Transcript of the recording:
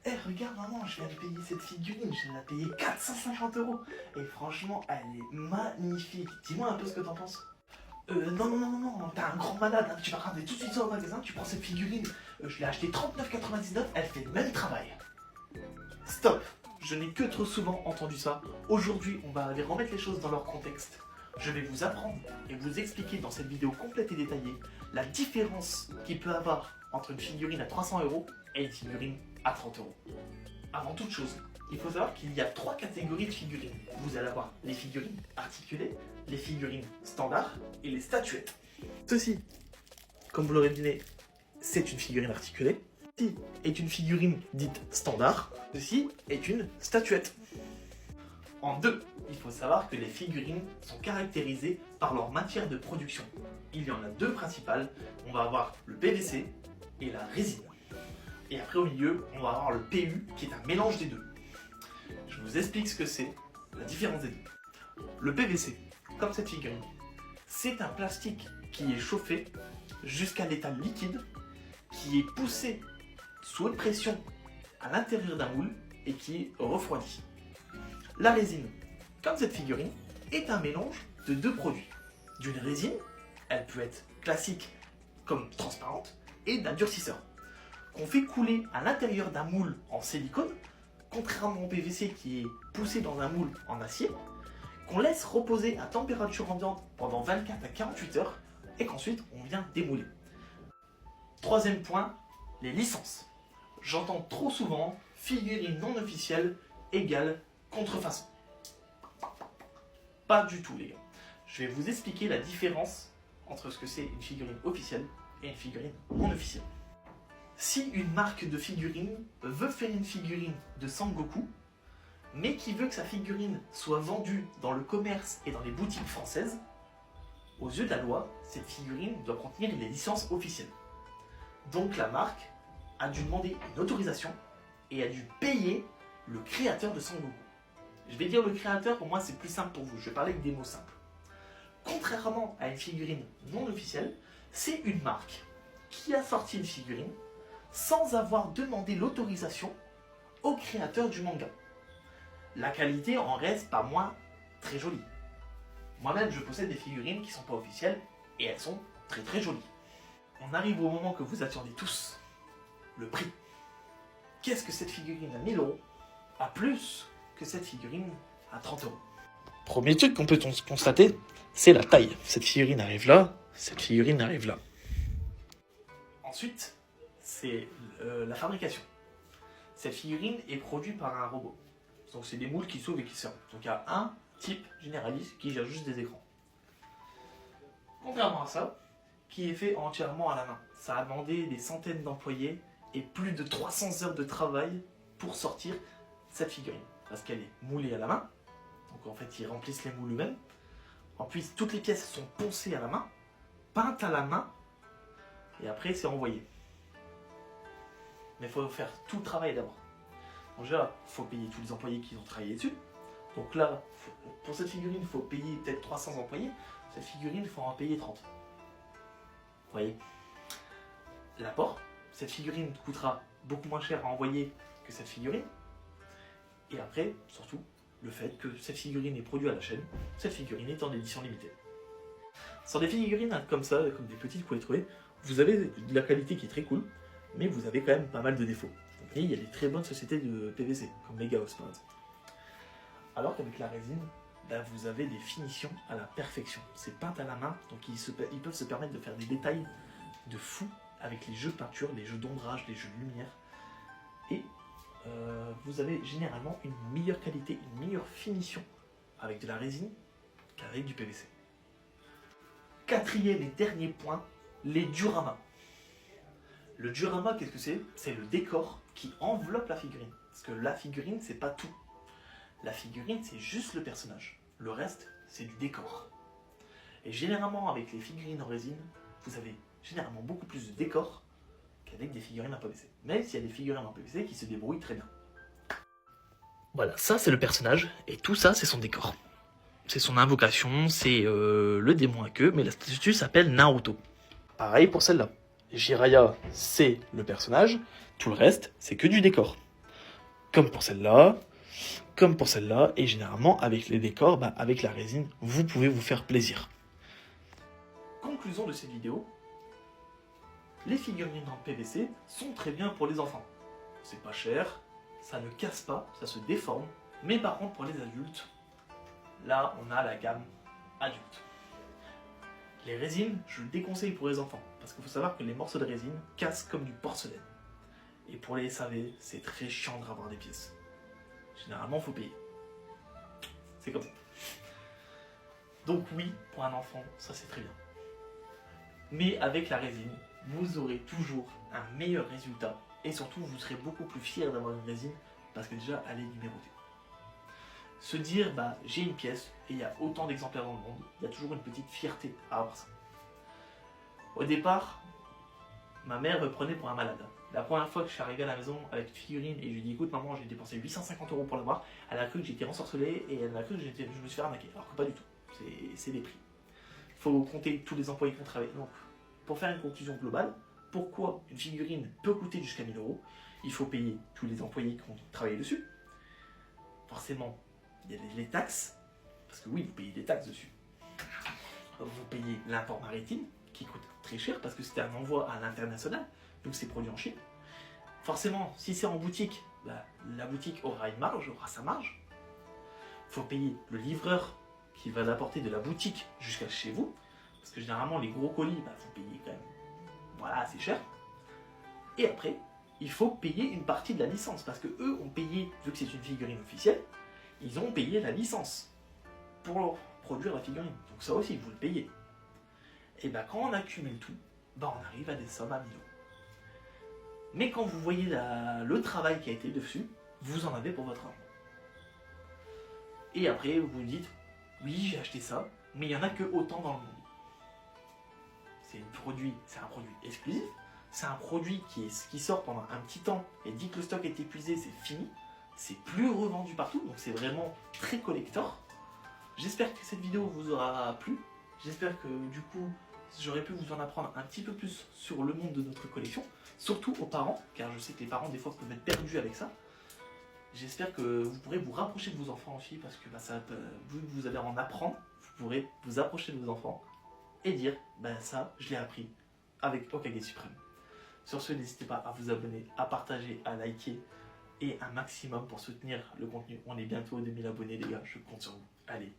Eh, regarde maman, je viens de payer cette figurine, je l'ai payée 450 euros. Et franchement, elle est magnifique. Dis-moi un peu ce que t'en penses. Non, t'es un grand malade, hein. Tu vas ramener tout de suite ça au magasin, tu prends cette figurine. Je l'ai achetée 39,99, elle fait le même travail. Stop. Je n'ai que trop souvent entendu ça. Aujourd'hui, on va aller remettre les choses dans leur contexte. Je vais vous apprendre et vous expliquer dans cette vidéo complète et détaillée la différence qu'il peut avoir entre une figurine à 300 euros et une figurine à 30 euros. Avant toute chose, il faut savoir qu'il y a 3 catégories de figurines. Vous allez avoir les figurines articulées, les figurines standards et les statuettes. Ceci, comme vous l'aurez deviné, c'est une figurine articulée. Ceci est une figurine dite standard. Ceci est une statuette. En deux, il faut savoir que les figurines sont caractérisées par leur matière de production. Il y en a 2 principales. On va avoir le PVC et la résine. Et après au milieu, on va avoir le PU qui est un mélange des deux. Je vous explique ce que c'est, la différence des deux. Le PVC, comme cette figurine, c'est un plastique qui est chauffé jusqu'à l'état liquide, qui est poussé sous haute pression à l'intérieur d'un moule et qui est refroidi. La résine, comme cette figurine, est un mélange de 2 produits. D'une résine, elle peut être classique comme transparente, et d'un durcisseur qu'on fait couler à l'intérieur d'un moule en silicone, contrairement au PVC qui est poussé dans un moule en acier, qu'on laisse reposer à température ambiante pendant 24 à 48 heures et qu'ensuite on vient démouler. Troisième point, les licences. J'entends trop souvent figurine non officielle égale contrefaçon. Pas du tout les gars. Je vais vous expliquer la différence entre ce que c'est une figurine officielle et une figurine non officielle. Si une marque de figurine veut faire une figurine de Sangoku, mais qui veut que sa figurine soit vendue dans le commerce et dans les boutiques françaises, aux yeux de la loi, cette figurine doit contenir les licences officielles. Donc la marque a dû demander une autorisation et a dû payer le créateur de Sangoku. Je vais dire le créateur, pour moi c'est plus simple pour vous, je vais parler avec des mots simples. Contrairement à une figurine non officielle, c'est une marque qui a sorti une figurine sans avoir demandé l'autorisation au créateur du manga. La qualité en reste pas moins très jolie. Moi-même je possède des figurines qui ne sont pas officielles et elles sont très très jolies. On arrive au moment que vous attendez tous, le prix. Qu'est-ce que cette figurine à 1000 euros a plus que cette figurine à 30 euros? Premier truc qu'on peut constater, c'est la taille. Cette figurine arrive là, cette figurine arrive là. Ensuite, c'est la fabrication. Cette figurine est produite par un robot. Donc c'est des moules qui s'ouvrent et qui se ferment. Donc il y a un type généraliste qui gère juste des écrans. Contrairement à ça, qui est fait entièrement à la main. Ça a demandé des centaines d'employés et plus de 300 heures de travail pour sortir cette figurine. Parce qu'elle est moulée à la main. Donc en fait, ils remplissent les moules eux-mêmes. En plus, toutes les pièces sont poncées à la main, peintes à la main, et après, c'est envoyé. Mais il faut faire tout le travail d'abord. Donc déjà, il faut payer tous les employés qui ont travaillé dessus. Donc là, pour cette figurine, il faut payer peut-être 300 employés. Cette figurine, il faut en payer 30. Vous voyez? L'apport, cette figurine coûtera beaucoup moins cher à envoyer que cette figurine. Et après, surtout, le fait que cette figurine est produite à la chaîne, cette figurine est en édition limitée. Sur des figurines comme ça, comme des petites que vous pouvez trouver, vous avez de la qualité qui est très cool, mais vous avez quand même pas mal de défauts. Et il y a des très bonnes sociétés de PVC, comme Megahouse par exemple. Alors qu'avec la résine, là, vous avez des finitions à la perfection. C'est peint à la main, donc ils peuvent se permettre de faire des détails de fou avec les jeux de peinture, les jeux d'ombrage, les jeux de lumière. Et vous avez généralement une meilleure qualité, une meilleure finition avec de la résine qu'avec du PVC. Quatrième et dernier point, les dioramas. Le diorama, qu'est-ce que c'est? C'est le décor qui enveloppe la figurine. Parce que la figurine, c'est pas tout. La figurine, c'est juste le personnage. Le reste, c'est du décor. Et généralement, avec les figurines en résine, vous avez généralement beaucoup plus de décor qu'avec des figurines en PVC. Même s'il y a des figurines en PVC qui se débrouillent très bien. Voilà, ça c'est le personnage, et tout ça c'est son décor. C'est son invocation, c'est le démon à queue, mais la statue s'appelle Naruto. Pareil pour celle-là. Jiraiya, c'est le personnage, tout le reste, c'est que du décor. comme pour celle-là, comme pour celle-là, et généralement avec les décors, avec la résine, vous pouvez vous faire plaisir. Conclusion de cette vidéo, les figurines en PVC sont très bien pour les enfants. C'est pas cher, ça ne casse pas, ça se déforme, mais par contre pour les adultes, là on a la gamme adulte. Les résines, je le déconseille pour les enfants, parce qu'il faut savoir que les morceaux de résine cassent comme du porcelaine. Et pour les SAV, c'est très chiant de ravoir des pièces. Généralement, il faut payer. C'est comme ça. Donc oui, pour un enfant, ça c'est très bien. Mais avec la résine, vous aurez toujours un meilleur résultat. Et surtout, vous serez beaucoup plus fier d'avoir une résine, parce que déjà, elle est numérotée. Se dire, j'ai une pièce, et il y a autant d'exemplaires dans le monde, il y a toujours une petite fierté à avoir ça. Au départ, ma mère me prenait pour un malade. La première fois que je suis arrivé à la maison avec une figurine et je lui ai dit écoute maman, j'ai dépensé 850 € pour l'avoir, elle a cru que j'étais ensorcelé et elle a cru que je me suis fait arnaquer. Alors que pas du tout, c'est des prix. Il faut compter tous les employés qui ont travaillé. Donc, pour faire une conclusion globale, pourquoi une figurine peut coûter jusqu'à 1000 €? Il faut payer tous les employés qui ont travaillé dessus. Forcément, il y a les taxes, parce que oui, vous payez des taxes dessus. Vous payez l'import maritime, qui coûte très cher, parce que c'est un envoi à l'international, donc c'est produit en Chine. Forcément, si c'est en boutique, la boutique aura une marge, aura sa marge. Il faut payer le livreur qui va l'apporter de la boutique jusqu'à chez vous, parce que généralement les gros colis, faut payer quand même, voilà, c'est cher. Et après, il faut payer une partie de la licence, parce que eux ont payé, vu que c'est une figurine officielle, ils ont payé la licence pour produire la figurine. Donc ça aussi, vous le payez. Et quand on accumule tout, on arrive à des sommes à 1000 €. Mais quand vous voyez le travail qui a été dessus, vous en avez pour votre argent. Et après, vous vous dites, oui, j'ai acheté ça, mais il n'y en a que autant dans le monde. C'est un produit exclusif, c'est un produit qui sort pendant un petit temps, et dès que le stock est épuisé, c'est fini, c'est plus revendu partout, donc c'est vraiment très collector. J'espère que cette vidéo vous aura plu, j'espère que du coup, j'aurais pu vous en apprendre un petit peu plus sur le monde de notre collection, surtout aux parents, car je sais que les parents des fois peuvent être perdus avec ça. J'espère que vous pourrez vous rapprocher de vos enfants aussi, parce que vu que vous allez en apprendre, vous pourrez vous approcher de vos enfants et dire, ça, je l'ai appris avec Hokage Suprême. Sur ce, n'hésitez pas à vous abonner, à partager, à liker, et un maximum pour soutenir le contenu. On est bientôt à 2000 abonnés les gars, je compte sur vous. Allez,